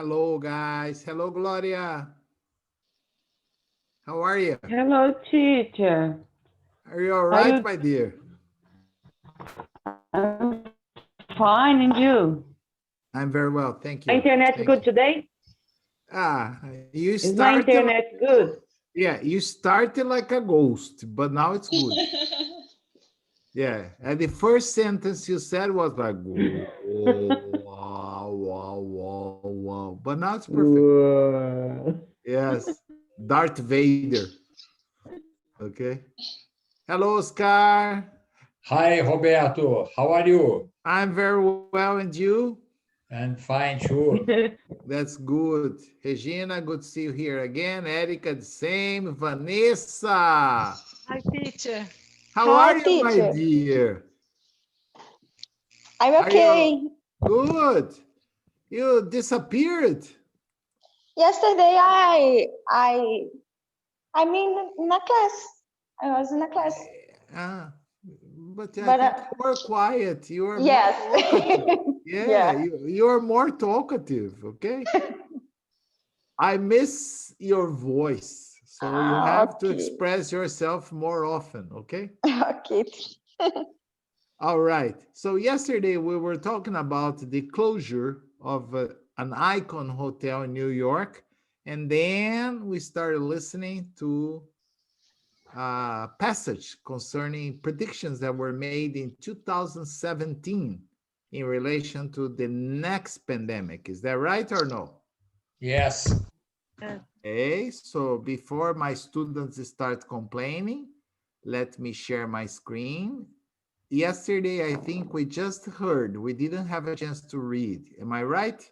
Hello, guys. Hello, Gloria. How are you? Hello, teacher. Are you all Are right, you my dear? I'm fine, and you? I'm very well, thank My you. internet Thank good you. today? You Is my started, internet good? yeah, you started like a ghost, but now it's good. Yeah, and the first sentence you said was like, whoa, wow, wow, wow, wow. But now it's perfect. Whoa. Yes, Darth Vader. Okay. Hello, Oscar. Hi, Roberto. How are you? I'm very well, and you? I'm fine too. That's good. Regina, good to see you here again. Erica, the same. Vanessa, Hi, teacher. how Hi, are you, my teacher. dear? I'm Are you okay. good? You disappeared. Yesterday, I'm in a class. I was in a class, Ah, but I but think you were quiet. You are more yes, talkative. Yeah, yeah. you're more talkative. Okay. I miss your voice. So you have to Okay, express yourself more often. Okay. okay. All right. So yesterday we were talking about the closure of an icon hotel in New York, and then we started listening to a passage concerning predictions that were made in 2017 in relation to the next pandemic. Is that right or no? Yes. Okay. So before my students start complaining, let me share my screen. Yesterday, I think we just heard. We didn't have a chance to read. Am I right?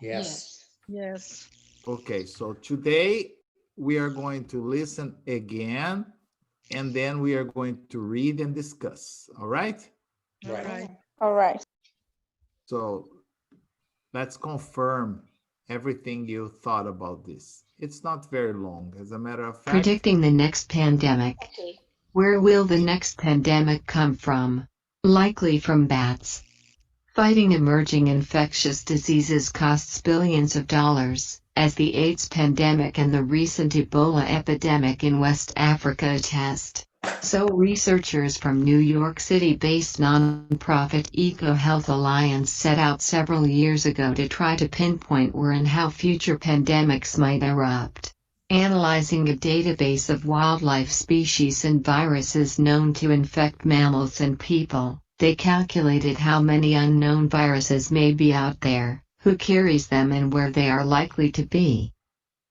Yes. Yes. Okay, so today we are going to listen again, and then we are going to read and discuss. All right? All Right. right. All right. So let's confirm everything you thought about this. It's not very long. As a matter of fact, Predicting the next pandemic. Okay. Where will the next pandemic come from? Likely from bats. Fighting emerging infectious diseases costs billions of dollars, as the AIDS pandemic and the recent Ebola epidemic in West Africa attest. So researchers from New York City-based nonprofit EcoHealth Alliance set out several years ago to try to pinpoint where and how future pandemics might erupt. Analyzing a database of wildlife species and viruses known to infect mammals and people, they calculated how many unknown viruses may be out there, who carries them and where they are likely to be.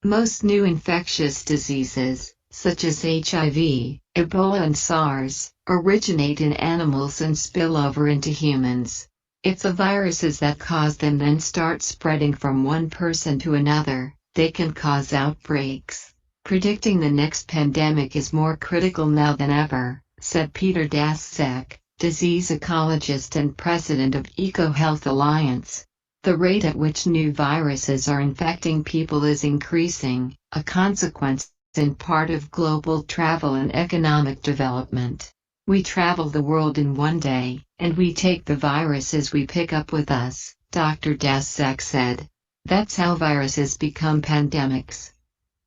Most new infectious diseases, such as HIV, Ebola and SARS, originate in animals and spill over into humans. If the viruses that cause them then start spreading from one person to another, they can cause outbreaks. Predicting the next pandemic is more critical now than ever, said Peter Daszak, disease ecologist and president of EcoHealth Alliance. The rate at which new viruses are infecting people is increasing, a consequence in part of global travel and economic development. We travel the world in one day, and we take the viruses we pick up with us, Dr. Daszak said. That's how viruses become pandemics.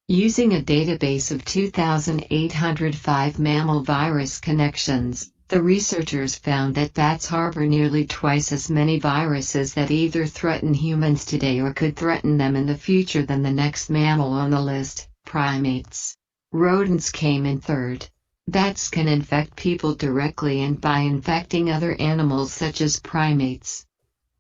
Using a database of 2,805 mammal virus connections, the researchers found that bats harbor nearly twice as many viruses that either threaten humans today or could threaten them in the future than the next mammal on the list, primates. Rodents came in third. Bats can infect people directly and by infecting other animals such as primates.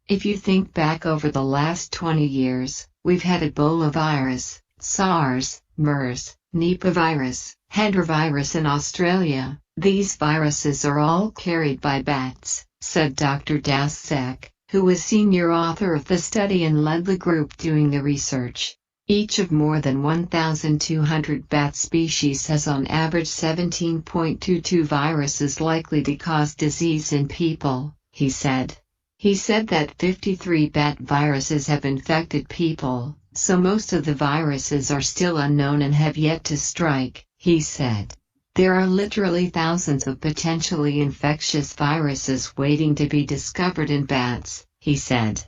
If you think back over the last 20 years, we've had Ebola virus, SARS, MERS, Nipah virus, Hendra virus in Australia. These viruses are all carried by bats, said Dr. Daszak, who was senior author of the study and led the group doing the research. Each of more than 1,200 bat species has on average 17.22 viruses likely to cause disease in people, he said. He said that 53 bat viruses have infected people, so most of the viruses are still unknown and have yet to strike, he said. There are literally thousands of potentially infectious viruses waiting to be discovered in bats, he said.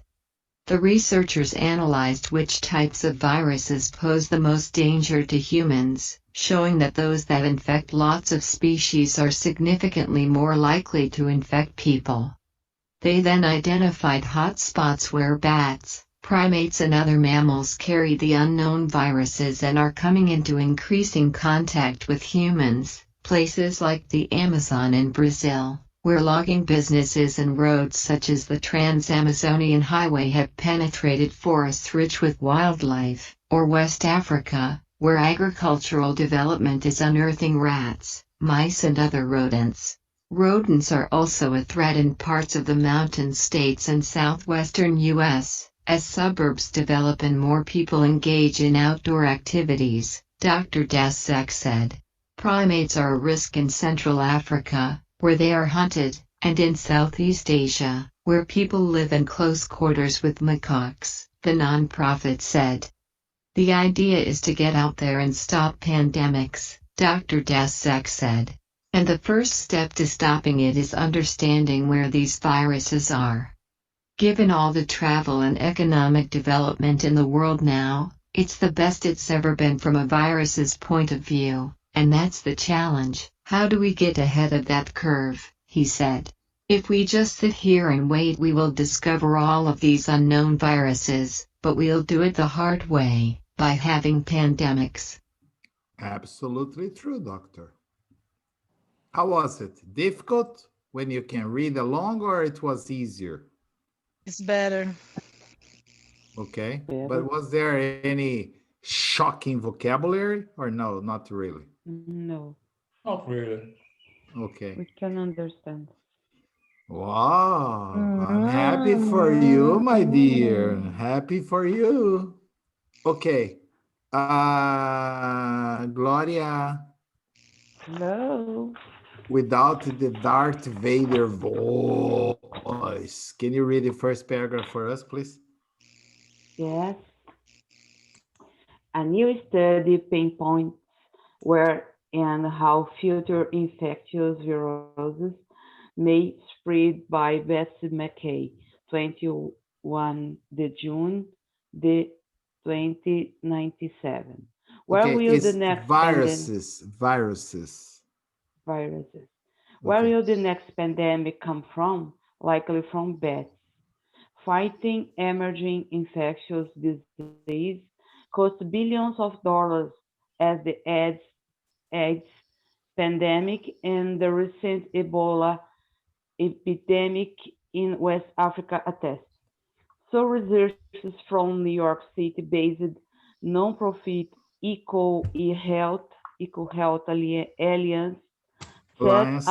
The researchers analyzed which types of viruses pose the most danger to humans, showing that those that infect lots of species are significantly more likely to infect people. They then identified hotspots where bats, primates and other mammals carry the unknown viruses and are coming into increasing contact with humans, places like the Amazon in Brazil, where logging businesses and roads such as the Trans-Amazonian Highway have penetrated forests rich with wildlife, or West Africa, where agricultural development is unearthing rats, mice and other rodents. Rodents are also a threat in parts of the mountain states and southwestern U.S., as suburbs develop and more people engage in outdoor activities, Dr. Dasek said. Primates are a risk in Central Africa, where they are hunted, and in Southeast Asia, where people live in close quarters with macaques, the nonprofit said. The idea is to get out there and stop pandemics, Dr. Dasek said. And the first step to stopping it is understanding where these viruses are. Given all the travel and economic development in the world now, it's the best it's ever been from a virus's point of view, and that's the challenge. How do we get ahead of that curve, he said. If we just sit here and wait, we will discover all of these unknown viruses, but we'll do it the hard way, by having pandemics. Absolutely true, doctor. How was it? Difficult when you can read along, or it was easier? It's better. Okay. Better. But was there any shocking vocabulary or no, not really? No, Not really. Okay. we can understand. Wow. I'm happy for you, my dear. Happy for you. Okay. Gloria, Hello. without the Darth Vader voice, can you read the first paragraph for us, please? Yes. A new study pinpoints where and how future infectious viruses may spread by Betsy McKay, 21 de June de 2097. Where Okay, will the it's next viruses. viruses? Where Okay. will the next pandemic come from? Likely from bats. Fighting emerging infectious disease costs billions of dollars, as the AIDS pandemic and the recent Ebola epidemic in West Africa attest. So researchers from New York City-based non-profit EcoHealth Alliance set Alliance.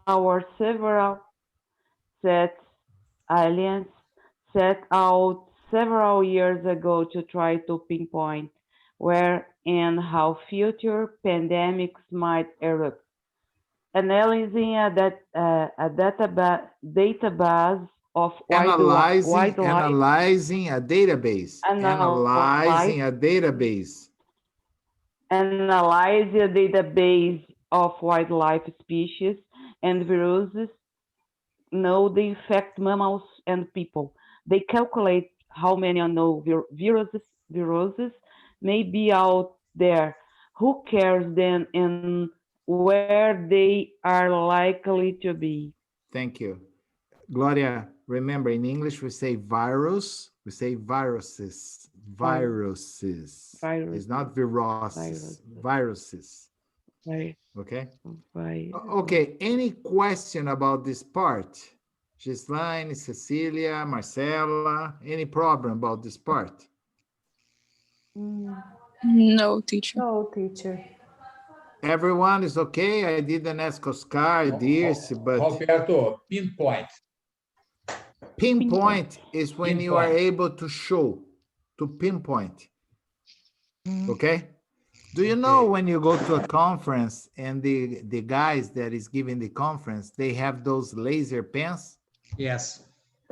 our several set Alliance set out several years ago to try to pinpoint where and how future pandemics might erupt. Analyzing a database of Analyzing a database. Analyzing a database. analyze a database of wildlife species and viruses know they infect mammals and people. They calculate how many unknown viruses may be out there, who cares then, and where they are likely to be. Thank you. Gloria, remember in English we say virus, we say viruses. Viruses. Virus, It's not viruses. Viruses. virus, Okay? virus. Okay, any question about this part? Gislaine, Cecilia, Marcela, any problem about this part? No, teacher. No, teacher. Everyone is okay? I didn't ask Oscar, Dirce, but Roberto, pinpoint. pinpoint is when you are Pinpoint. able to show, to pinpoint, Mm. okay? Do you know Okay. when you go to a conference and the guys that is giving the conference, they have those laser pens? Yes.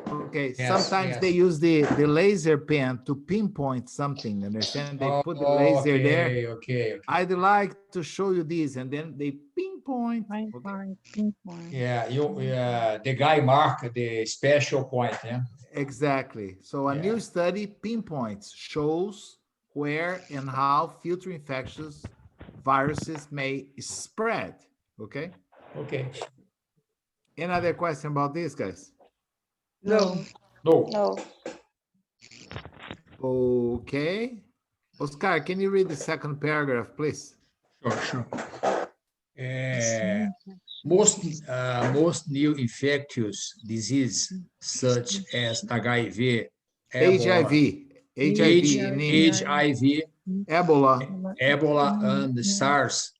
Okay, Yes, sometimes yes. they use the laser pen to pinpoint something, understand? They put the Oh, laser there. okay, okay. I'd like to show you this, and then they pinpoint. Okay. Pinpoint, pinpoint. Yeah, the guy mark the special point, yeah? Exactly. So a Yeah. new study pinpoints, shows where and how future infectious viruses may spread. Okay. Okay. Any other question about this, guys? No. No. No. Okay. Oscar, can you read the second paragraph, please? Sure. Most new infectious disease such as HIV, Ebola, HIV in English. HIV, Ebola, Ebola, and SARS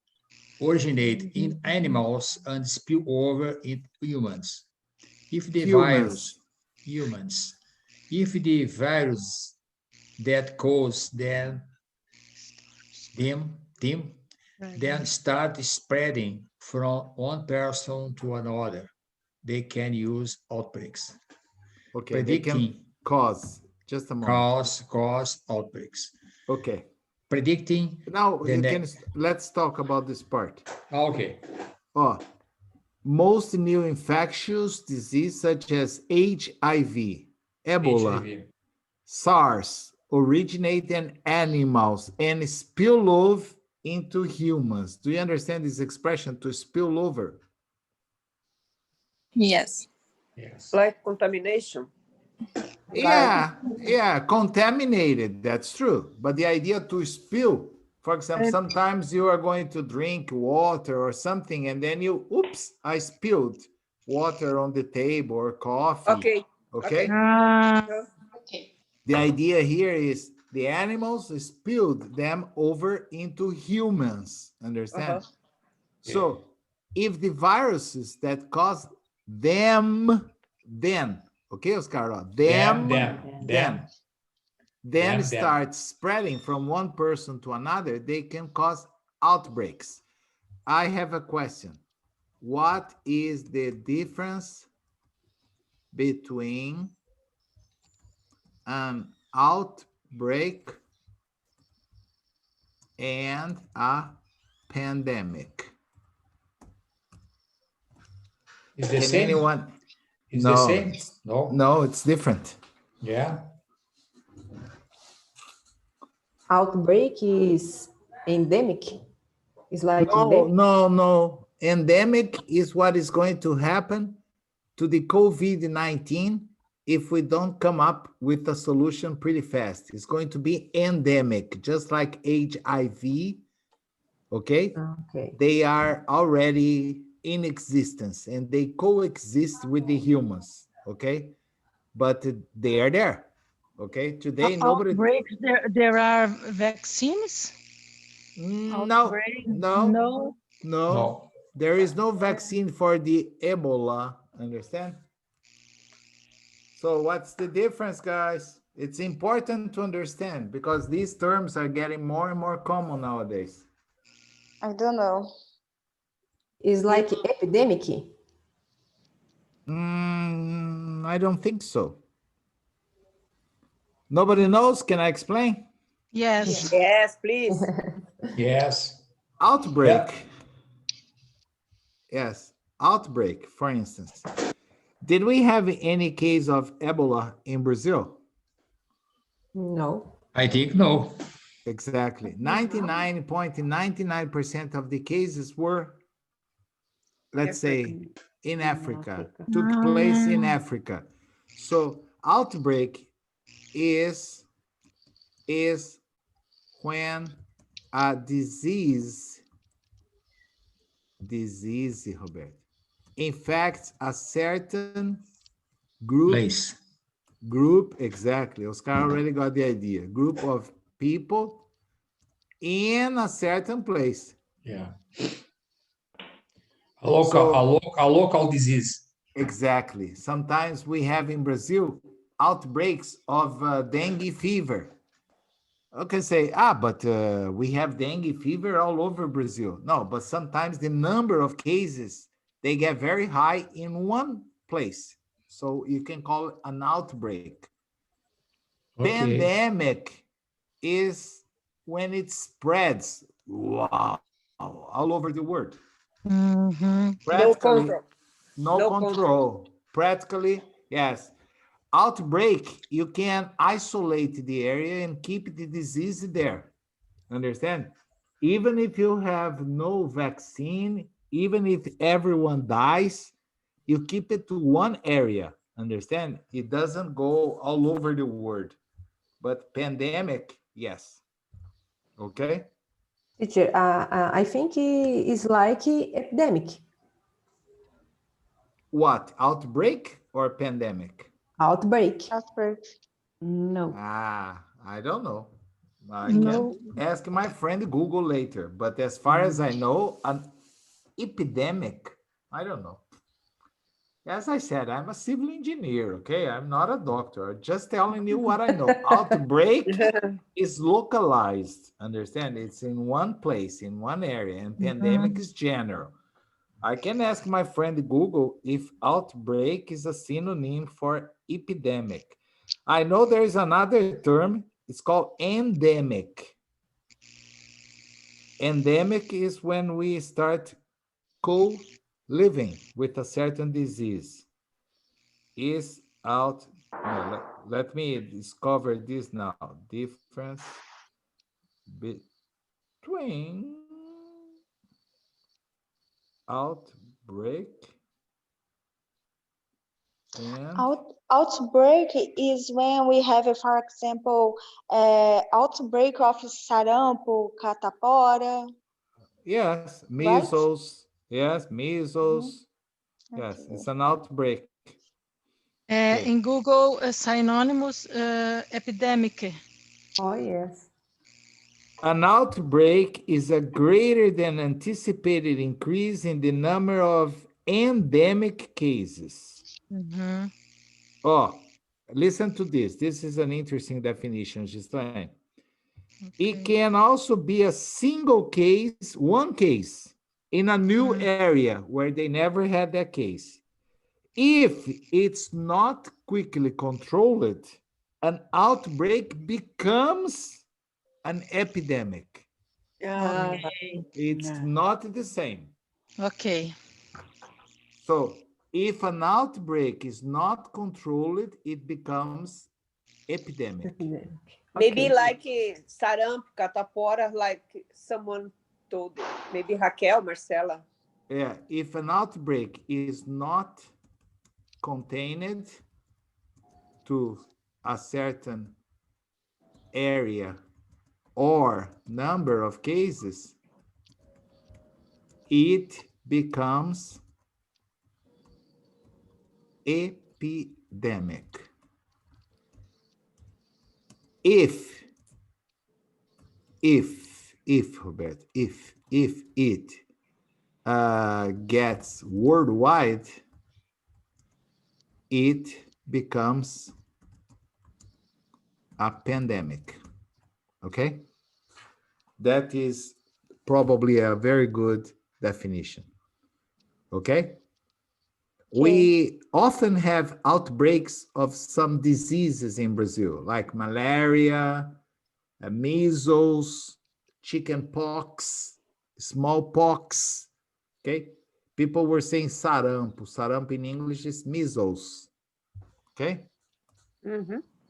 originate in animals and spill over into humans. If the virus, humans. humans, if the virus that cause them then start spreading from one person to another, they can use outbreaks. Okay, they can Predicting cause. Just a moment. cause outbreaks. Okay. Predicting Now the you can next. let's talk about this part. Okay. Oh, most new infectious disease such as HIV, Ebola, HIV. SARS originate in animals and spill over into humans. Do you understand this expression to spill over? Yes. Yes. Like contamination. Yeah, contaminated, that's true. But the idea to spill, for example, sometimes you are going to drink water or something, and then you, oops, I spilled water on the table or coffee. Okay. Okay? The idea here is the animals spilled them over into humans, understand? So if the viruses that cause them, then, okay, Oscar, then start spreading from one person to another, they can cause outbreaks. I have a question. What is the difference between an outbreak and a pandemic? Is the Can same? anyone? Is No, the same? No. No, it's different. Yeah. Outbreak is endemic. It's like endemic. No. Endemic is what is going to happen to the COVID-19 if we don't come up with a solution pretty fast. It's going to be endemic, just like HIV, okay? Okay. They are already in existence and they coexist with the humans, okay? But they are there, okay? Today, nobody... Outbreaks, there are vaccines? No, No. there is no vaccine for the Ebola, understand? So what's the difference, guys? It's important to understand because these terms are getting more and more common nowadays. I don't know. It's like epidemic. I don't think so. Nobody knows? Can I explain? Yes. Yes, please. Yes. Outbreak. Yes, outbreak, for instance. Did we have any case of Ebola in Brazil? No. I think no. Exactly. 99.99% of the cases were, let's say, in Africa, took place in Africa. So outbreak is when a disease, Robert, infects a certain Place. group, exactly. Oscar already got the idea. Group of people in a certain place. Yeah. A local disease. Exactly. Sometimes we have in Brazil outbreaks of dengue fever. I can say, but we have dengue fever all over Brazil. No, but sometimes the number of cases, they get very high in one place. So you can call it an outbreak. Okay. Pandemic is when it spreads, wow, all over the world. No Practically, control. no control. Practically, yes. Outbreak, you can isolate the area and keep the disease there. Understand? Even if you have no vaccine, even if everyone dies, you keep it to one area. Understand? It doesn't go all over the world. But pandemic, yes. Okay? Teacher, I think it's like epidemic, What? Outbreak or pandemic? outbreak. Outbreak. No. I don't know. I can No. ask my friend Google later. But as far as I know, an epidemic, I don't know. As I said, I'm a civil engineer, okay? I'm not a doctor. I'm just telling you what I know. Outbreak is localized, understand? It's in one place, in one area, and pandemic is general. I can ask my friend Google if outbreak is a synonym for epidemic. I know there is another term, it's called endemic. Endemic is when we start co-living with a certain disease. Is out, no, let me discover this now. Difference between outbreak and Outbreak is when we have, for example, outbreak of sarampo, catapora, yes, right? measles. Yes, measles. Yes, Okay. it's an outbreak. In Google, synonymous epidemic. Oh, yes. An outbreak is a greater than anticipated increase in the number of endemic cases. Mhm. Oh, listen to this. This is an interesting definition, Ghislaine. It Okay. can also be a single case, one case, in a new area where they never had that case. If it's not quickly controlled, an outbreak becomes an epidemic. Okay. It's not the same. Okay. So if an outbreak is not controlled, it becomes epidemic. Epidemic. Maybe Okay. like sarampo, catapora, like someone told it. Maybe Raquel, Marcela. Yeah, if an outbreak is not contained to a certain area or number of cases, it becomes epidemic. If Robert, if it gets worldwide, it becomes a pandemic. Okay, that is probably a very good definition. Okay, we often have outbreaks of some diseases in Brazil, like malaria, measles, chickenpox, smallpox. Okay, people were saying sarampo. Sarampo in English is measles. Okay,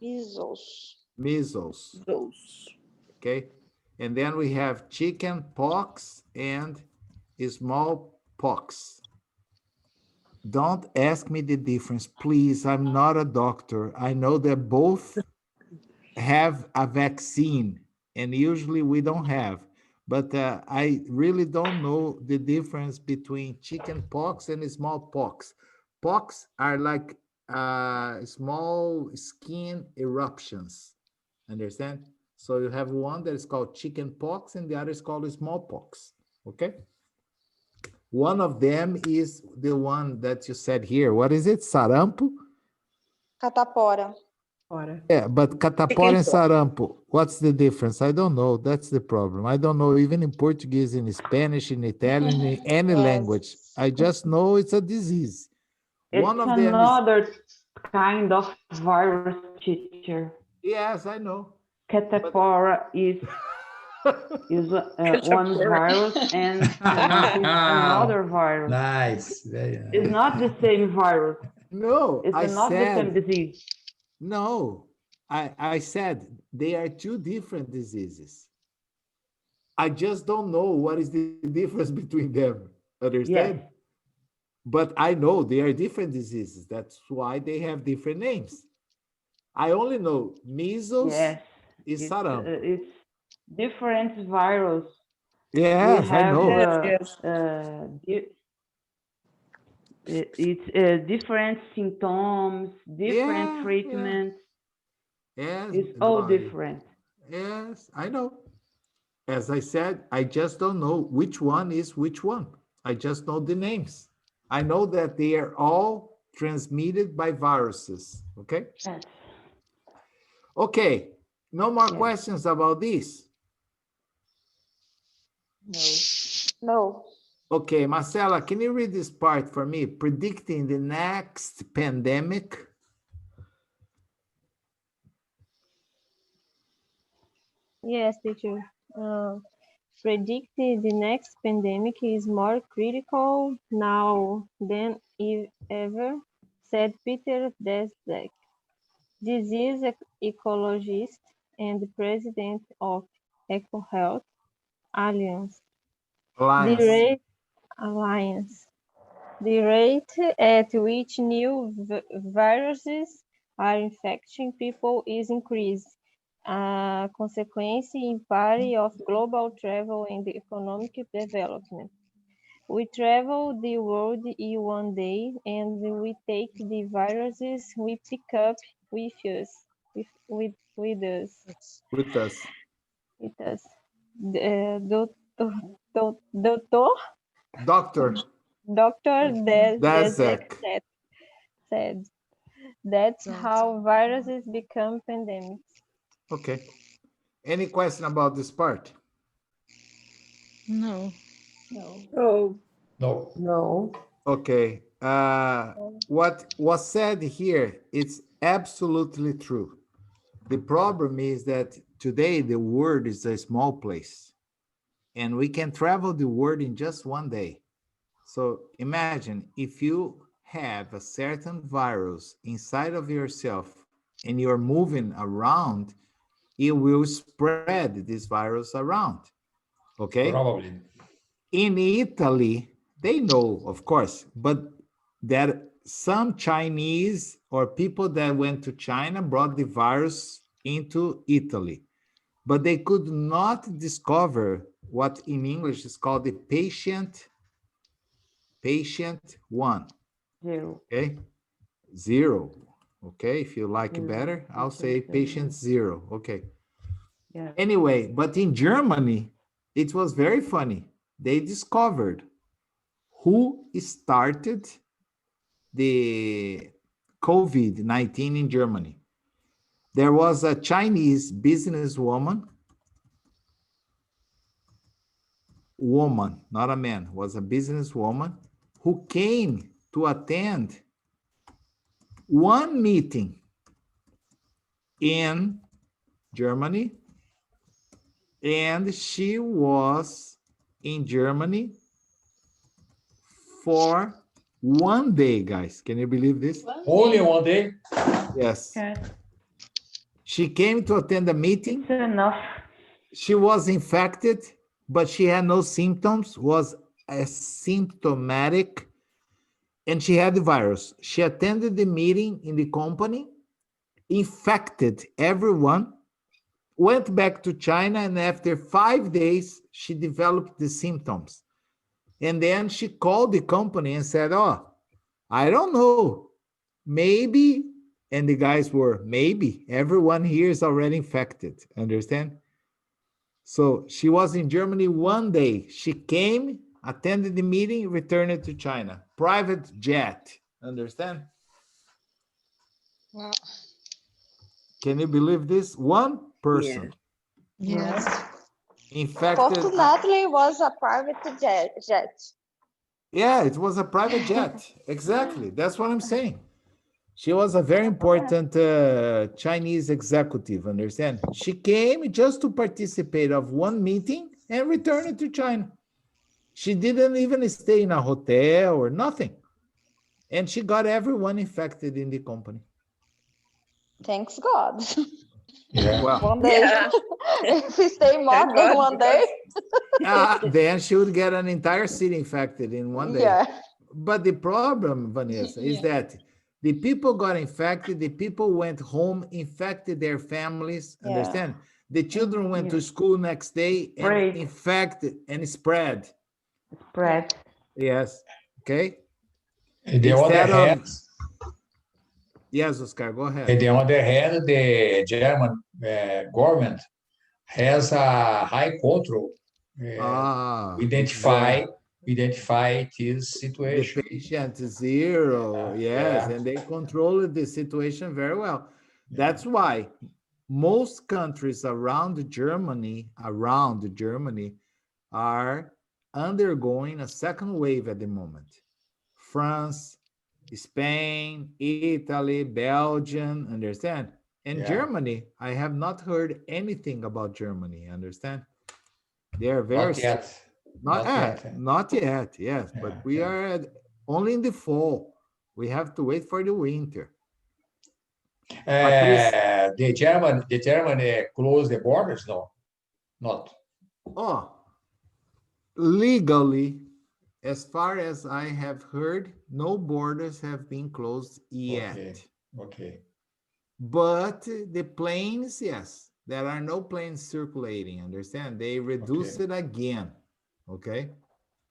Measles. measles. Those. Okay, and then we have chickenpox and smallpox. Don't ask me the difference, please. I'm not a doctor. I know that both have a vaccine, and usually we don't have. But I really don't know the difference between chicken pox and smallpox. Pox are like small skin eruptions. Understand? So you have one that is called chicken pox and the other is called smallpox. Okay? One of them is the one that you said here. What is it? Sarampo? Catapora. Ora. Yeah, but catapora and sarampo, what's the difference? I don't know. That's the problem. I don't know even in Portuguese, in Spanish, in Italian, in any language. Yes. I just know it's a disease. One It's of them is, another kind of virus, teacher. yes, I know. Catapora is one virus and sarampo is another virus. Nice, very It's nice. not the same virus. No, It's I not the same said, disease. No, I said they are two different diseases. I just don't know what is the difference between them. Understand? Yes. But I know they are different diseases. That's why they have different names. I only know measles Yes. is sarampo. It's different virus. We Yes, I have know. Yes, yes. it's different symptoms, different Yeah, yeah. treatments. Yes, It's all different. yes, I know. As I said, I just don't know which one is which one. I just know the names. I know that they are all transmitted by viruses. Okay. Yes. Okay. No more Yes. questions about this. No. No. Okay, Marcela, can you read this part for me? Predicting the next pandemic. Yes, teacher. Predict the next pandemic is more critical now than ever, said Peter Daszak, disease ecologist and president of EcoHealth Alliance. The Alliance. rate alliance. The rate at which new viruses are infecting people is increased, a consequence in part of global travel and economic development. We travel the world in one day, and we take the viruses we pick up with us, with us, With us. with us. Doctor Doctor Dr. Dezek Daszak. said, that's Exato. how viruses become pandemics. Okay. Any question about this part? No. No. Oh, No. No. Okay. What was said here, it's absolutely true. The problem is that today the world is a small place and we can travel the world in just one day. So imagine if you have a certain virus inside of yourself and you're moving around, it will spread this virus around. Okay? Probably. In Italy, they know, of course, but that some Chinese or people that went to China brought the virus into Italy, but they could not discover what in English is called the patient one. Zero. Okay, zero. Okay, if you like it Zero. better, I'll say Patient patient zero. zero. Okay. Yeah. Anyway, but in Germany, it was very funny. They discovered who started the COVID-19 in Germany. There was a Chinese businesswoman, not a man, was a businesswoman who came to attend one meeting in Germany, and she was in Germany for one day, guys. Can you believe this? Only one day? Yes. Yes. She came to attend a meeting. It's enough. She was infected, but she had no symptoms, was asymptomatic, and she had the virus. She attended the meeting in the company, infected everyone, went back to China, and after 5 days, she developed the symptoms. And then she called the company and said, "Oh, I don't know. Maybe," and the guys were, "Maybe everyone here is already infected." Understand? So she was in Germany one day. She came, attended the meeting, returned to China. Private jet. Understand? Wow. Can you believe this? One person Yes. infected. Fortunately, it was a private jet. Yeah, it was a private jet. Exactly. That's what I'm saying. She was a very important Chinese executive, understand? She came just to participate of one meeting and returned to China. She didn't even stay in a hotel or nothing. And she got everyone infected in the company. Thanks God. Yeah. Well, One day. Yeah. If we stay more Thank than God, one day. then she would get an entire city infected in one day. Yeah. But the problem, Vanessa, is that the people got infected, the people went home, infected their families, Yeah. understand? The children went to Yes. school next day and Spread. infected and spread. Spread. Yes. Okay. On the other Instead hand, of, yes, Oscar, go on ahead. the other hand, the German government has a high control Ah, identify exactly. identify this The situation. patient zero, yes, Yeah. and they controlled the situation very well. That's why most countries around Germany, are undergoing a second wave at the moment. France, Spain, Italy, Belgium, understand? And Yeah. Germany, I have not heard anything about Germany, understand? They are very Not yet. not Not yet. not yet, yes, but Yeah, we yeah. are only in the fall. We have to wait for the winter. Patrice, The German closed the borders? No, not. oh, legally, as far as I have heard, no borders have been closed yet. Okay. Okay. But the planes, yes, there are no planes circulating, understand? They reduce Okay. it again, okay?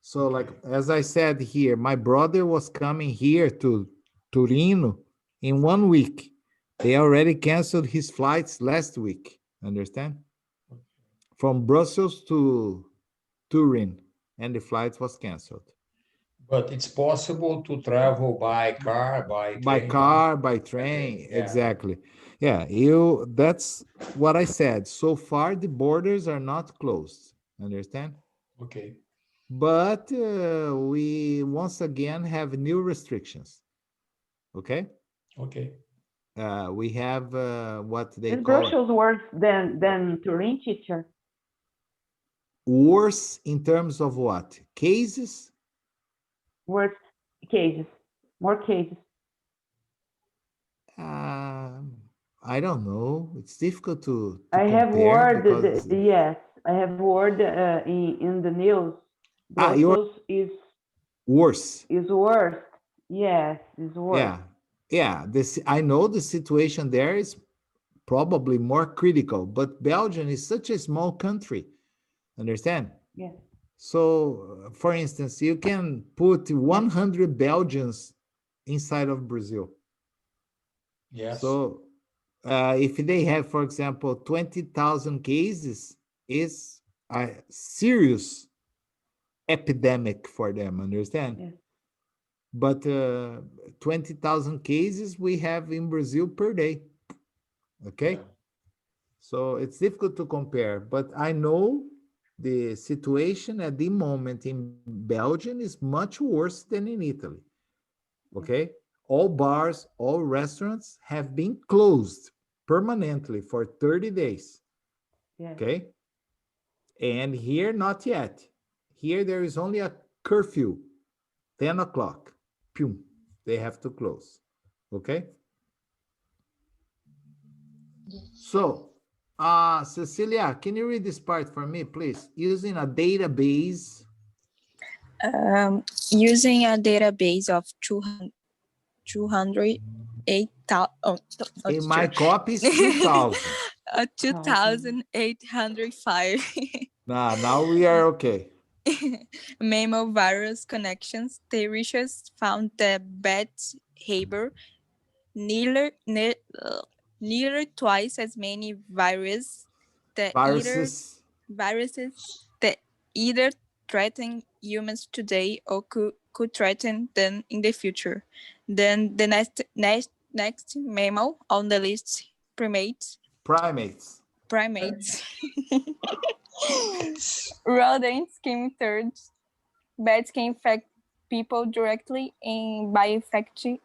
So, like, Okay. as I said here, my brother was coming here to Torino in 1 week. They already canceled his flights last week, understand? From Brussels to Turin, and the flight was canceled. But it's possible to travel by car, by By train, huh? car, by By train. train, Yeah. exactly. Yeah, that's what I said. So far, the borders are not closed, understand? Okay. But we once again have new restrictions, okay? Okay. We have what they Is call Brussels worse than Turin, teacher? worse in terms of what? Cases? Worse cases, more cases. I don't know. It's difficult to I have compare word, because yes, I have word in the news. you're Brussels worse. is worse. Yes, is worse. Yeah. This I know the situation there is probably more critical, but Belgium is such a small country. Understand? Yes. So, for instance, you can put 100 Belgians inside of Brazil. Yes. So, if they have, for example, 20,000 cases, is a serious epidemic for them. Understand? Yes. But 20,000 cases we have in Brazil per day. Okay? Yeah. So it's difficult to compare, but I know the situation at the moment in Belgium is much worse than in Italy. Okay? All bars, all restaurants have been closed permanently for 30 days. Yes. Okay? And here, not yet. Here, there is only a curfew, 10 o'clock. Pum, they have to close. Okay? So, Cecilia, can you read this part for me, please? Using a database. Using a database of 208,000. Oh, not In my true. copy, it's 2,000. 2,805 Now we are okay. mammal virus connections. The researchers found that bats harbor nearly twice as many viruses that Viruses. either threaten humans today or could threaten them in the future. Then the next mammal on the list, primates. Primates. Rodents came third. Bats can infect people directly and by infecting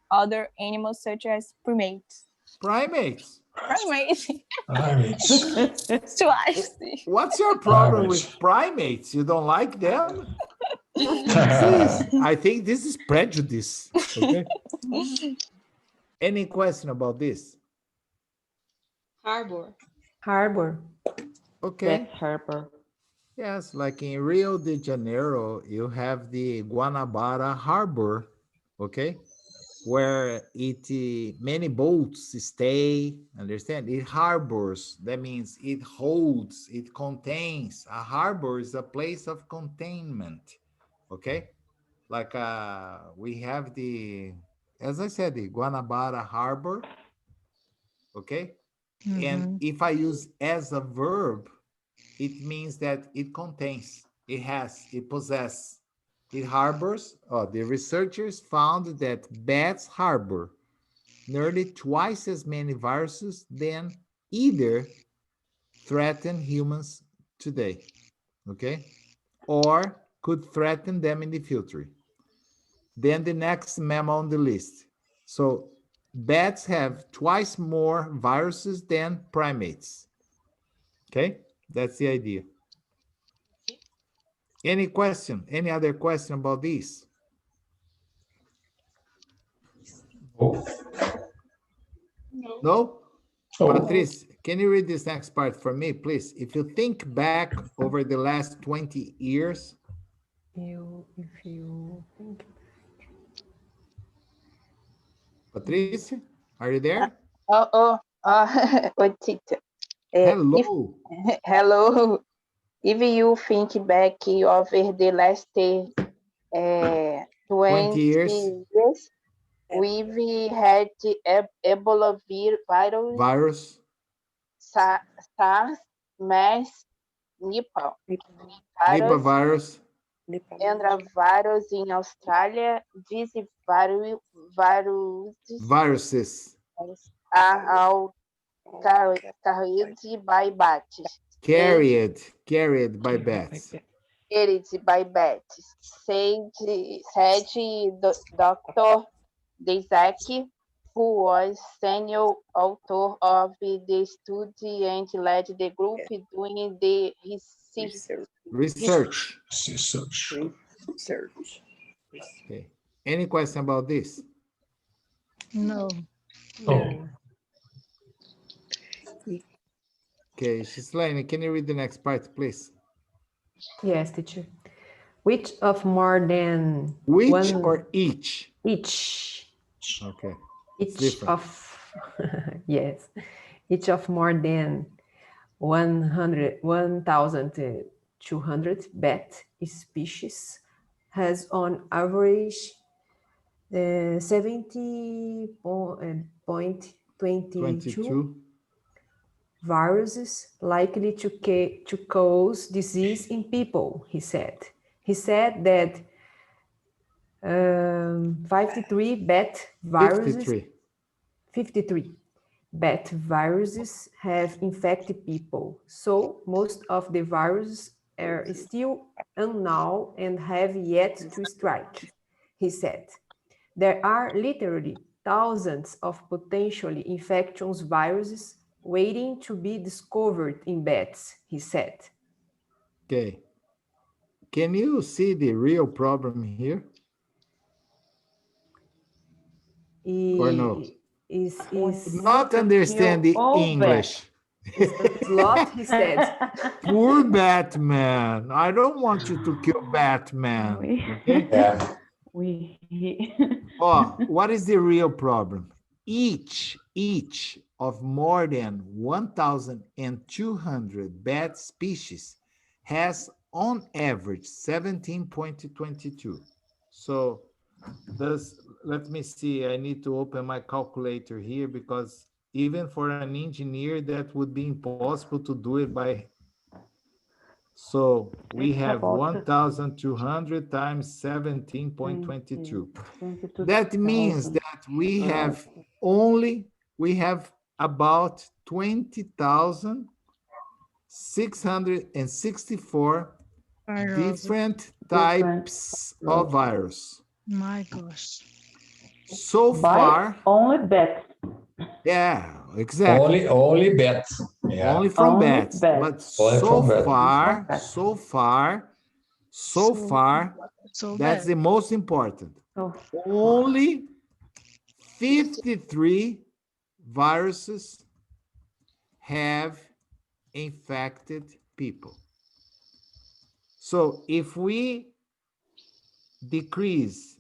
other animals such as primates. Primates. Primates. Primates. What's your problem with primates? You don't like them? I think this is prejudice. Okay. Any question about this? Harbor. Harbor. Okay. That's Harper. Yes, like in Rio de Janeiro, you have the Guanabara Harbor, okay, where many boats stay. Understand? It harbors. That means it holds. It contains. A harbor is a place of containment. Okay, like we have as I said, the Guanabara Harbor. Okay, and Mm-hmm. if I use as a verb, it means that it contains, it has, it possesses, it harbors. Oh, the researchers found that bats harbor nearly twice as many viruses than either threaten humans today, okay, or could threaten them in the future. Then the next mammal on the list. So bats have twice more viruses than primates. Okay, that's the idea. Any question? Any other question about this? Oh, No? oh. Patrice, can you read this next part for me, please? If you think back over the last 20 years. If you think. Patrice, are you there? Oi, teacher. Hello. Hello. If you think back over the last 20 20 years. years, we've had Ebola virus, Virus. SARS, MERS, Nipah Nipah virus, virus. Andra virus in Australia. These Viruses. are all carried by bats. Carried by bats. Carried by bats, said Dr. Desaki, who was senior author of the study and led the group doing the Research. Research. Okay. Any question about this? No. Oh. Okay, Shislane, can you read the next part, please? Yes, teacher. Which of more than Which one or each? each Okay. each different. of yes, each of more than 1,200 bat species has on average 70.22 22. viruses likely to cause disease in people, he said. He said that 53 bat viruses 53 bat viruses have infected people. So most of the viruses are still unknown and have yet to strike, he said. There are literally thousands of potentially infectious viruses waiting to be discovered in bats, he said. Okay. Can you see the real problem here? Or no? Is Not understand the English. Slot, he said. Poor Batman. I don't want you to kill Batman. Okay? Yeah. Oh, what is the real problem? Each of more than 1,200 bat species has on average 17.22. So let me see, I need to open my calculator here because even for an engineer that would be impossible to do it by. So we have 1,200 times 17.22. That means that we have about 20,664 different types of virus. My gosh. So far. Only bats. Yeah, exactly. Only bats. Yeah. Only from bats. But so far, that's the most important. Only 53 viruses have infected people. So if we decrease,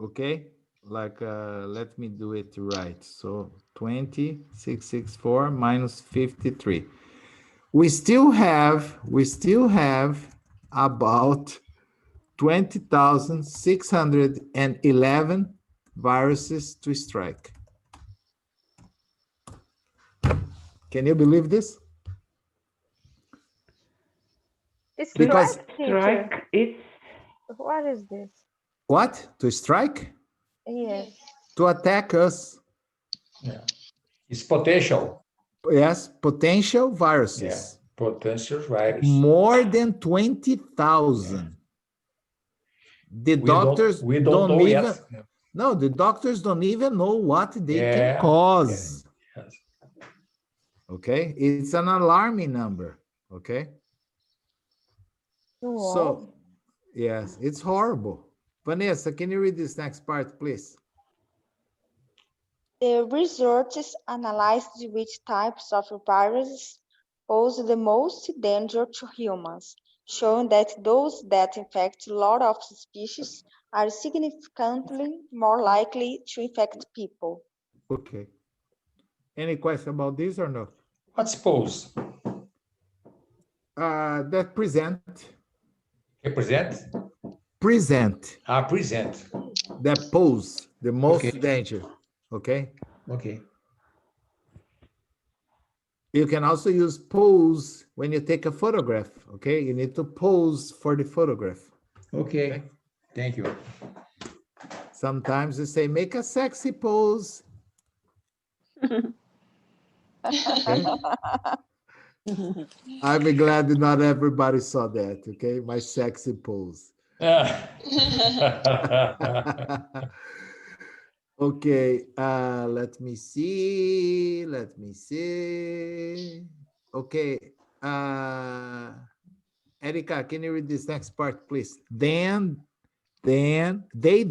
okay, like let me do it right. So 20,664 minus 53. We still have about 20,611 viruses to strike. Can you believe this? It's Because strike, teacher. Strike is What is this? what? To strike? Yes. To attack us. Yeah. It's potential. Yes, potential viruses. Yeah. Potential virus. More than 20,000. The doctors we don't know even yet. no, the doctors don't even know what they can Yeah, cause. yeah, yes. Okay, it's an alarming number. Okay, Wow. so yes, it's horrible. Vanessa, can you read this next part, please? The researchers analyzed which types of viruses pose the most danger to humans, showing that those that infect a lot of species are significantly more likely to infect people. Okay. Any question about this or no? What's pose? That present. Represent? Present. Present. That pose the most Okay. danger. Okay. Okay. You can also use pose when you take a photograph. Okay. You need to pose for the photograph. Okay. Thank you. Sometimes you say, make a sexy pose. Okay. I'm glad that not everybody saw that. Okay. My sexy pose. Okay, let me see. Okay, Erica, can you read this next part, please? They then They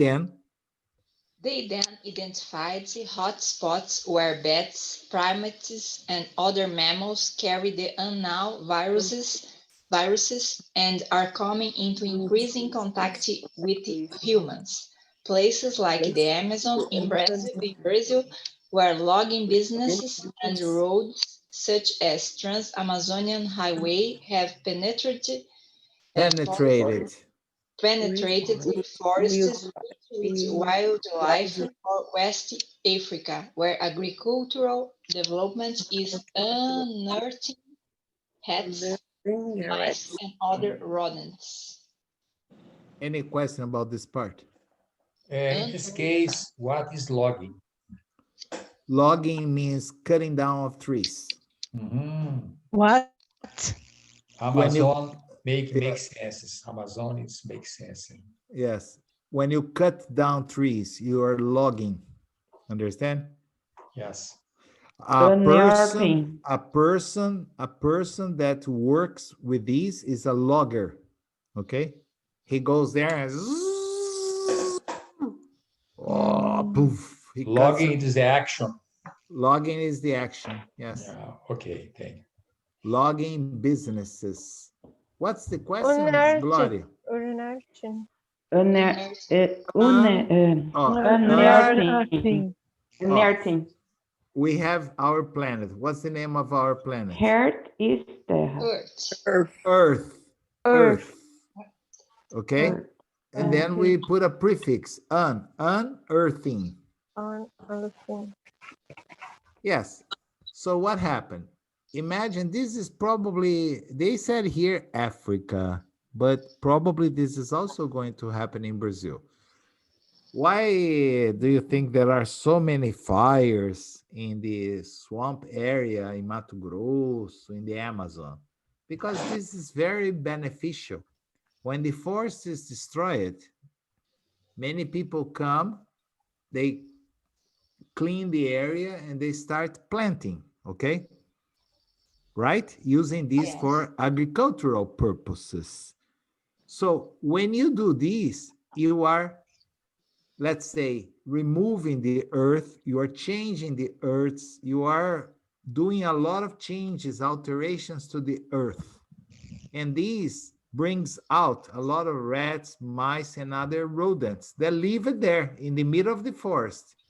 then identified hotspots where bats, primates, and other mammals carry the unknown viruses and are coming into increasing contact with humans. Places like the Amazon in Brazil, where logging businesses and roads such as Trans-Amazonian Highway have penetrated forests with wildlife, or West Africa, where agricultural development is unearthing rats, mice, and other rodents. any question about this part? In this case, what is logging? Logging means cutting down of trees. What? Amazon makes sense. Amazon makes sense. Yes. When you cut down trees, you are logging. Understand? Yes. A person that works with these is a logger. Okay. He goes there and poof. Logging is the action. Logging is the action. Yes. Yeah, okay, thank you. Logging businesses. What's the question, Gloria? Unearthing. Unearthing. We have our planet. What's the name of our planet? Earth is Terra. Earth. Okay. And then we put a prefix, unearthing. Unearthing. Yes. So what happened? Imagine this is probably, they said here Africa, but probably this is also going to happen in Brazil. Why do you think there are so many fires in the swamp area in Mato Grosso, in the Amazon? Because this is very beneficial. When the forest is destroyed, many people come, they clean the area and they start planting, okay? Right? Using this for agricultural purposes. So when you do this, you are, let's say, removing the earth, you are changing the earths, you are doing a lot of changes, alterations to the earth. And these brings out a lot of rats, mice, and other rodents that live there in the middle of the forest.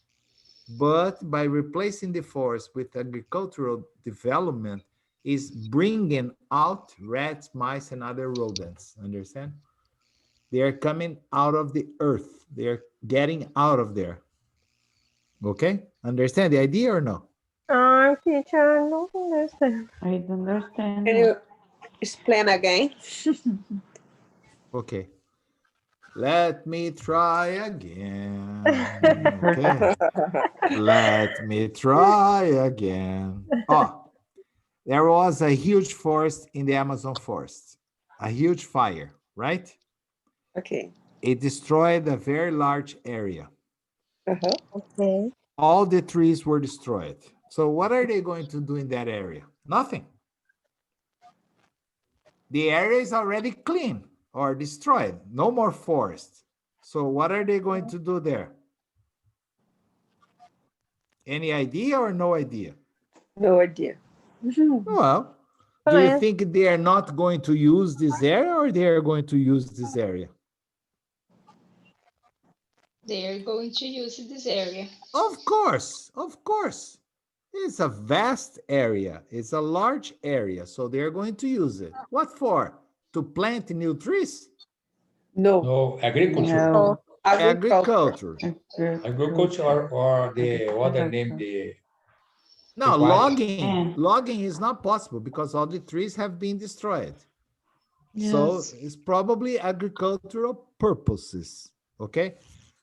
But by replacing the forest with agricultural development is bringing out rats, mice, and other rodents. Understand? They are coming out of the earth. They are getting out of there. Okay? Understand the idea or no? Teacher, I don't understand. I don't understand. Can you explain again? Okay. Let me try again. Okay. Let me try again. Oh, there was a huge forest in the Amazon forest, a huge fire, right? Okay. It destroyed a very large area. Okay. All the trees were destroyed. So what are they going to do in that area? Nothing. The area is already clean or destroyed. No more forest. So what are they going to do there? Any idea or no idea? No idea. Well, do you think they are not going to use this area or they are going to use this area? They are going to use this area. Of course, of course. It's a vast area. It's a large area, so they're going to use it. What for? To plant new trees? No. No, agriculture. No. Agriculture. Agriculture or the other name, the No, pecuária. logging is not possible because all the trees have been destroyed. So it's probably agricultural purposes. Okay.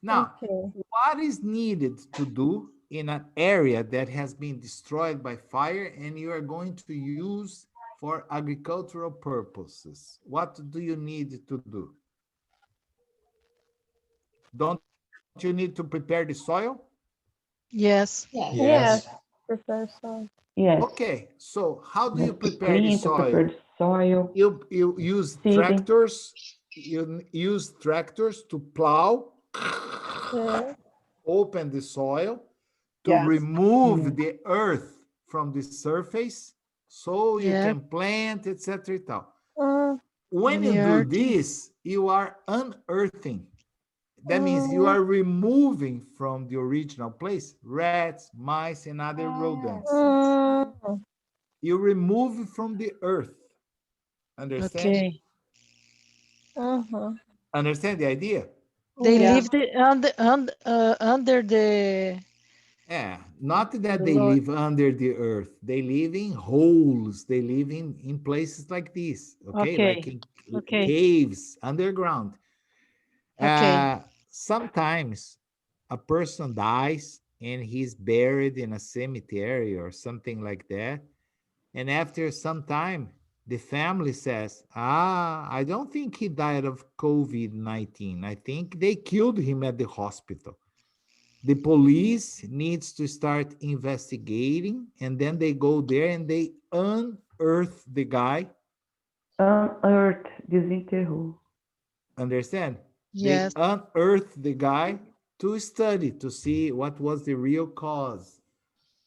Now, what is needed to do in an area that has been destroyed by fire and you are going to use for agricultural purposes? What do you need to do? Don't you need to prepare the soil? Yes. Yes. Prepare soil. Yes. Okay, so how do you To prepare the clean, to prepare soil? the soil. You use Seeding. tractors. You use tractors to plow, open the soil, to remove the earth from the surface, so you can plant, etc. When you do this, you are unearthing. That means you are removing from the original place rats, mice, and other rodents. You remove from the earth. Understand? Understand the idea? They lived under the. Yeah, not that they live under the earth. They live in holes. They live in places like this, okay? Like in caves, underground. Sometimes a person dies and he's buried in a cemetery or something like that. And after some time, the family says, I don't think he died of COVID-19. I think they killed him at the hospital. The police needs to start investigating, and then they go there and they unearth the guy. Unearth, desenterrou. Understand? Yes. They unearth the guy to study, to see what was the real cause.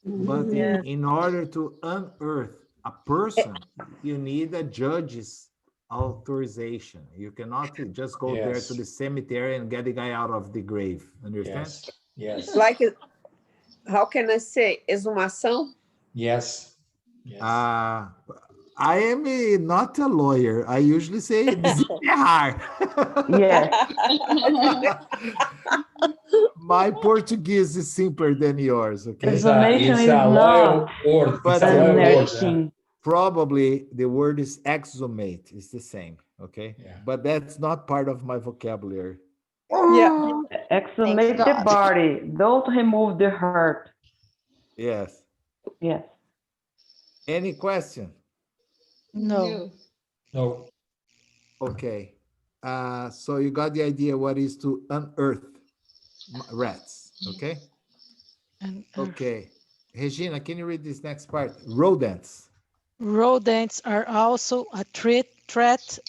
But in order to unearth a person, you need a judge's authorization. You cannot just go there to the cemetery and get the guy out of the grave. Understand? Yes. Like, how can I say? Exumação? Yes. I am not a lawyer. I usually say desenterrar. Yes. My Portuguese is simpler than yours, okay? It's a loyal word. But It's a loyal word. Probably the word is exhumate. It's the same, okay? But that's not part of my vocabulary. Exhumate the body. Don't remove the heart. Yes. Yes. Any question? No. No. Okay. So you got the idea what is to unearth rats, okay? Okay. Regina, can you read this next part? Rodents. Rodents are also a threat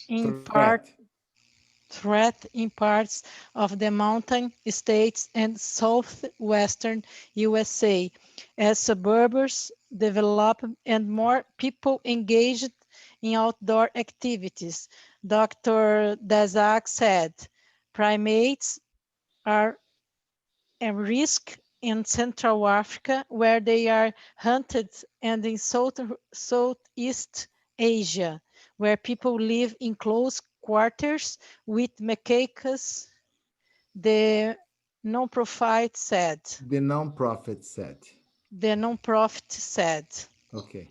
in parts of the mountain states and southwestern USA, as suburbs develop and more people engaged in outdoor activities. Dr. Daszak said, primates are a risk in Central Africa, where they are hunted, and in Southeast Asia, where people live in close quarters with macaques, the non-profit said. The non-profit said. The non-profit said. Okay.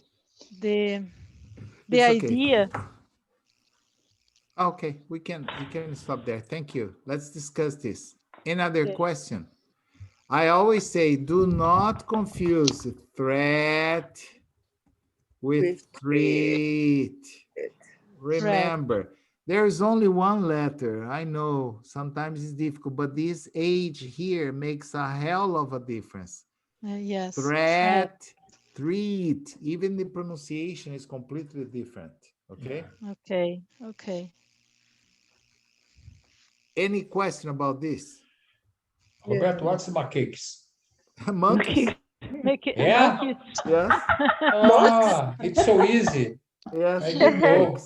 The It's okay. idea. Okay, we can stop there. Thank you. Let's discuss this. Another question. I always say, do not confuse threat with threat. Remember, there is only one letter. I know sometimes it's difficult, but this age here makes a hell of a difference. Yes. Threat, treat, even the pronunciation is completely different. Okay? Okay, okay. Any question about this? Roberto, what's macaques? Monkeys. Yeah? Monkeys. Yes. Ah, it's so easy. Yes. I didn't know.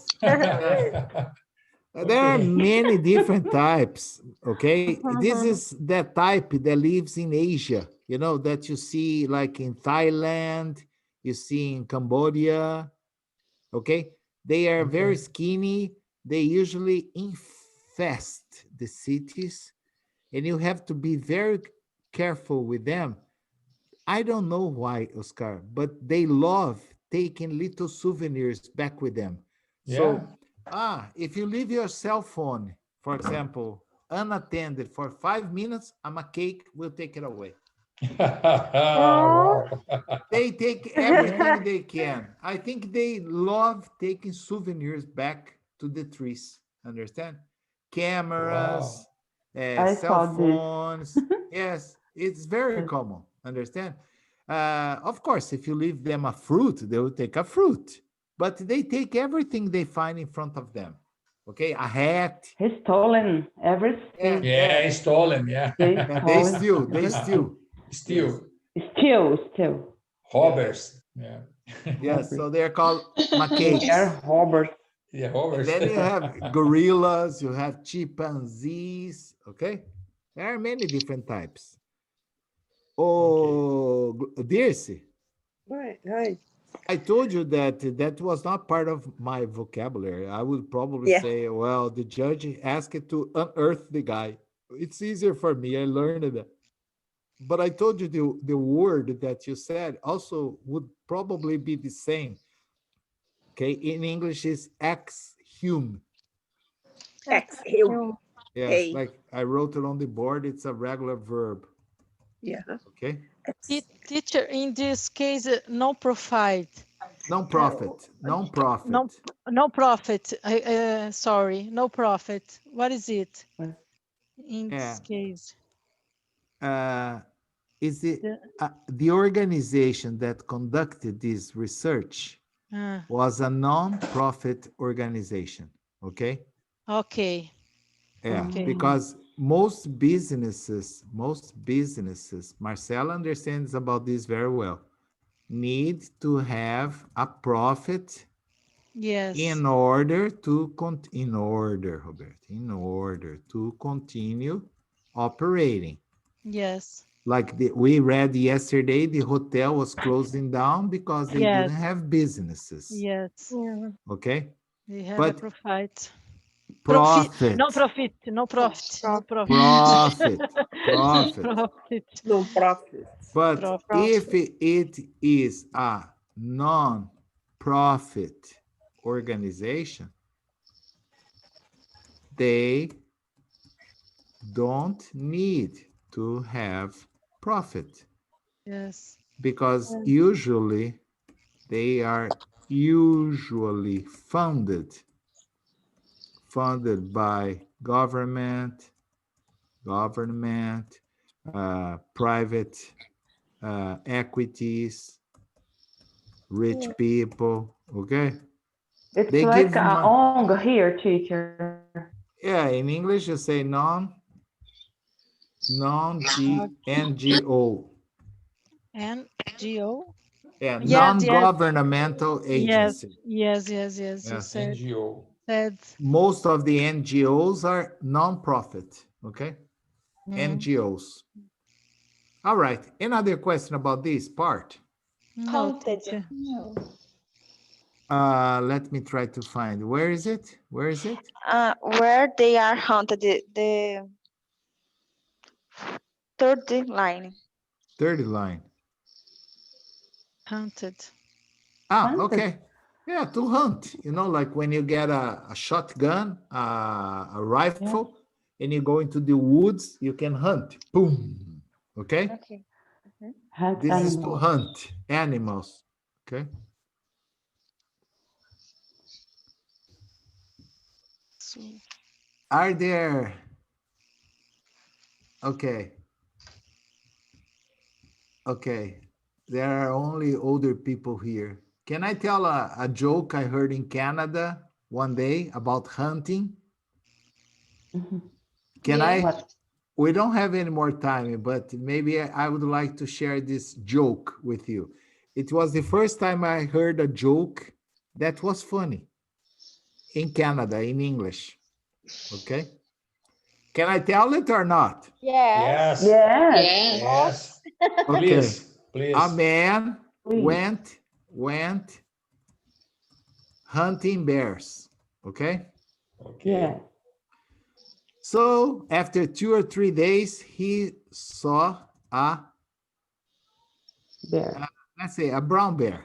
There are many different types, okay? This is that type that lives in Asia, you know, that you see like in Thailand, you see in Cambodia, okay? They are very skinny. They usually infest the cities, and you have to be very careful with them. I don't know why, Oscar, but they love taking little souvenirs back with them. So, if you leave your cell phone, for example, unattended for 5 minutes, a macaque will take it away. Wow. They take everything they can. I think they love taking souvenirs back to the trees. Understand? Cameras, cell phones. Yes, it's very common. Understand? Of course, if you leave them a fruit, they will take a fruit. But they take everything they find in front of them. Okay, a hat. He's stolen everything. Yeah, stolen, yeah. They steal. Steal. Still. Robbers. Yeah. Yes, so they're called macaques. They're robbers. Yeah, robbers. And then you have gorillas, you have chimpanzees, okay? There are many different types. Oh, Dirce, Hi. I told you that that was not part of my vocabulary. I would probably say, well, the judge asked it to unearth the guy. It's easier for me. I learned that. But I told you the word that you said also would probably be the same. Okay, in English is exhume. Exhale. Yes, like I wrote it on the board. It's a regular verb. Yeah. Okay. Teacher, in this case, no profit. Non-profit. Non-profit. No profit. Sorry, no profit. What is it in this case? Is it the organization that conducted this research was a non-profit organization? Okay. Okay. Yeah, because most businesses, Marcela understands about this very well, need to have a profit. Yes. In order to continue operating. Yes. Like we read yesterday, the hotel was closing down because they didn't have businesses. Yes. Okay. They have but a profit. Profit. No profit. No profit. No profit. No profit. But if it is a non-profit organization, they don't need to have profit. Yes. Because usually they are usually funded by government, private equities, rich people, okay? It's like a ONG here, teacher. Yeah, in English you say non-NGO. NGO? Yeah, Yes, non-governmental yes, agency. yes, yes, yes. You Yes. said NGO. Most of the NGOs are non-profit, okay? NGOs. All right. Another question about this part? No, Haunted. teacher. No. Let me try to find. Where is it? Where is it? Where they are haunted, the third line. Third line. Haunted. Ah, okay. Yeah, to hunt. You know, like when you get a shotgun, a rifle, and you go into the woods, you can hunt. Boom. Okay? Okay. This is to hunt animals. Okay? Are there... Okay. Okay. There are only older people here. Can I tell a joke I heard in Canada one day about hunting? Can I? We don't have any more time, but maybe I would like to share this joke with you. It was the first time I heard a joke that was funny in Canada, in English. Okay? Can I tell it or not? Yes. Yes. Yes. Okay. Please. A man went hunting bears. Okay? Okay. So after 2 or 3 days, he saw a Bear. Let's say a brown bear.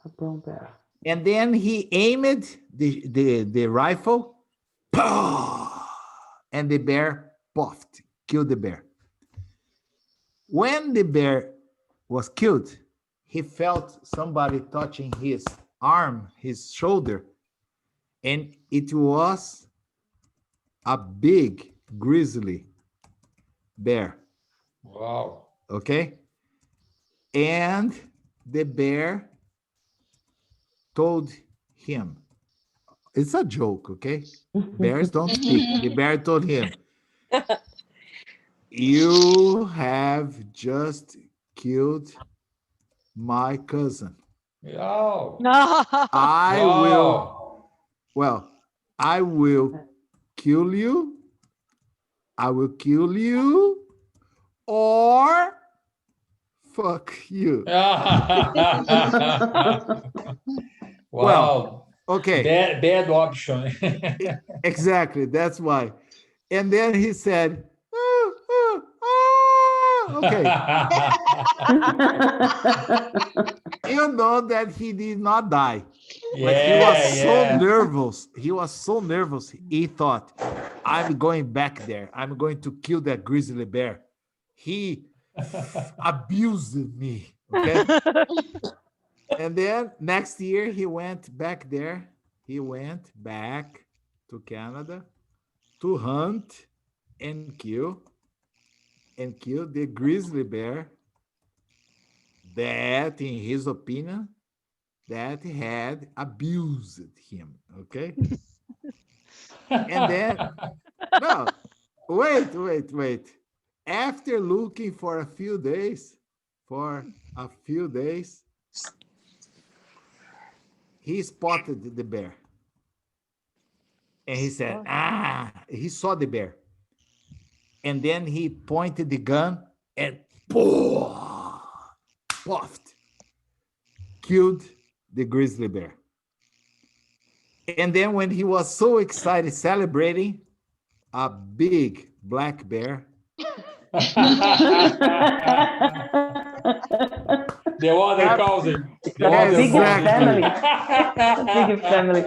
A brown bear. And then he aimed the rifle, and the bear puffed, killed the bear. When the bear was killed, he felt somebody touching his arm, his shoulder, and it was a big grizzly bear. Wow. Okay? And the bear told him, it's a joke, okay? Bears don't speak. The bear told him, you have just killed my cousin. Wow. I Wow. I will kill you. I will kill you or fuck you. Wow. Okay. Bad option. Exactly. That's why. And then he said, okay. You know that he did not die. But he was so nervous. He was so nervous. He thought, I'm going back there. I'm going to kill that grizzly bear. He abused me. Okay. And then next year he went back there. He went back to Canada to hunt and kill the grizzly bear that, in his opinion, that had abused him. Okay. And then, no, wait. After looking for a few days, he spotted the bear. And he said, he saw the bear. And then he pointed the gun and puffed, killed the grizzly bear. And then when he was so excited, celebrating, a big black bear. The other cousin. The Yeah, other exactly. Big family.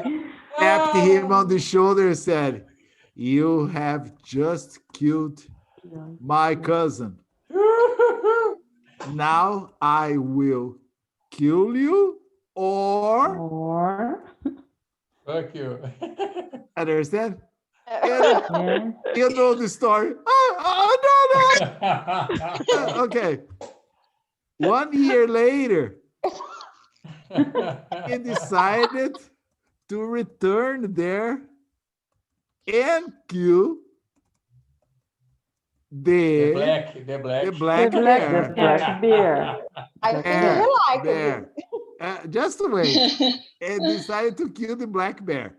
Tapped him on the shoulder and said, you have just killed my cousin. Now I will kill you or fuck you. Understand? You know the story. No. Okay. 1 year later, he decided to return there and kill The black The black black bear. bear. I think he liked Bear. it. Just wait. And decided to kill the black bear.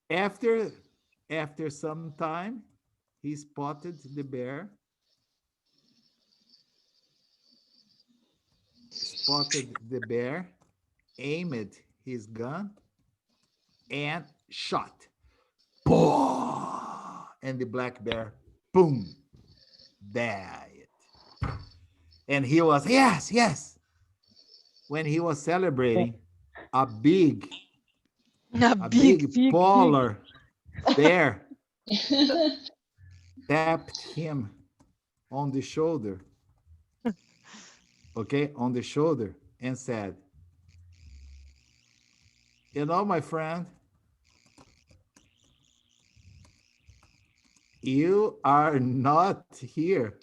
After some time, he spotted the bear. Aimed his gun, and shot. And the black bear, boom, died. And he was, yes. When he was celebrating, a big polar bear tapped him on the shoulder, on the shoulder, and said, you know, my friend, you are not here.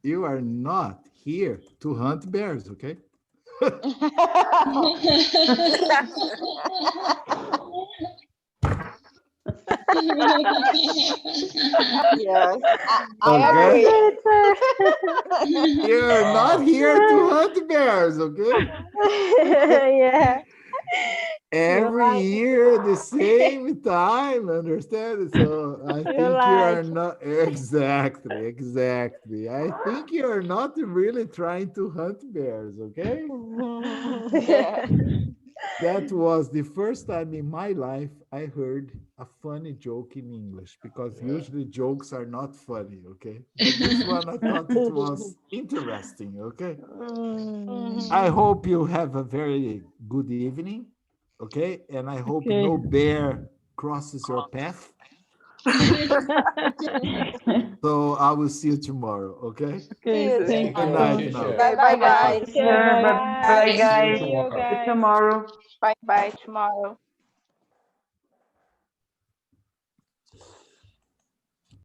You are not here to hunt bears, okay? Yes, I agree. You're not here to hunt bears, okay? Yeah. Every year, the same time, understand? So I think you are not exactly. I think you are not really trying to hunt bears, okay? Yeah. That was the first time in my life I heard a funny joke in English, because usually jokes are not funny, okay? But this one I thought it was interesting, okay? I hope you have a very good evening, okay? And I hope no bear crosses your path. So I will see you tomorrow, okay? See you Thank Good you. night now. Bye bye, guys. Bye, Bye. guys. See you See you guys. tomorrow. Bye bye tomorrow.